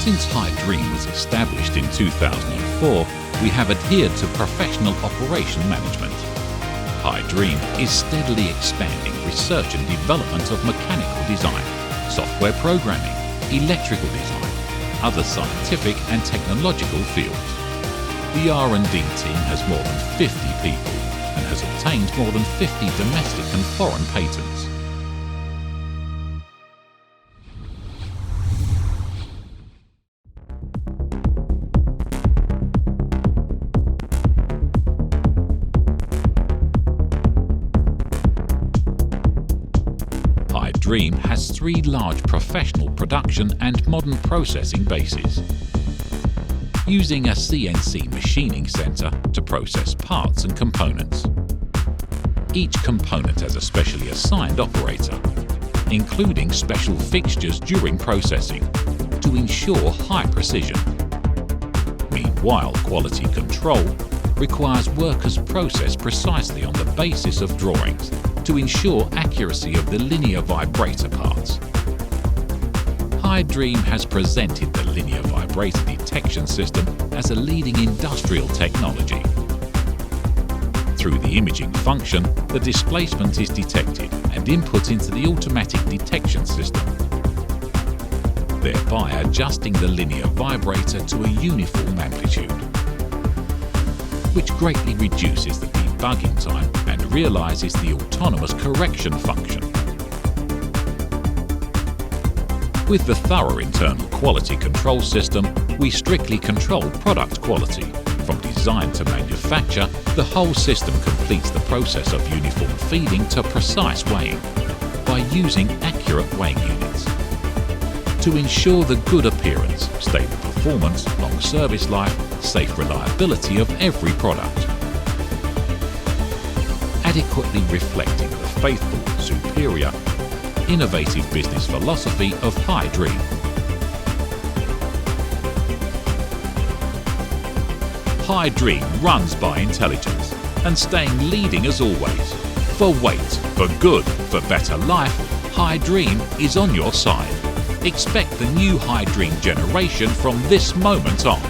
Since HighDream was established in 2004, we have adhered to professional operation management. HighDream is steadily expanding research and development of mechanical design, software programming, electrical design, other scientific and technological fields. The R&D team has more than 50 people and has obtained more than 50 domestic and foreign patents. HighDream has 3 large professional production and modern processing bases. Using a CNC machining center to process parts and components. Each component has a specially assigned operator, including special fixtures during processing to ensure high precision. Meanwhile, quality control requires workers process precisely on the basis of drawings to ensure accuracy of the linear vibrator parts. HighDream has presented the linear vibrator detection system as a leading industrial technology. Through the imaging function, the displacement is detected and input into the automatic detection system, thereby adjusting the linear vibrator to a uniform amplitude, which greatly reduces the debugging time and realizes the autonomous correction function. With the thorough internal quality control system, we strictly control product quality. From design to manufacture, the whole system completes the process of uniform feeding to precise weighing by using accurate weighing units. To ensure the good appearance, stable performance, long service life, safe reliability of every product. Adequately reflecting the faithful, superior, innovative business philosophy of HighDream. HighDream runs by intelligence and staying leading as always. For weight, for good, for better life, HighDream is on your side. Expect the new HighDream generation from this moment on.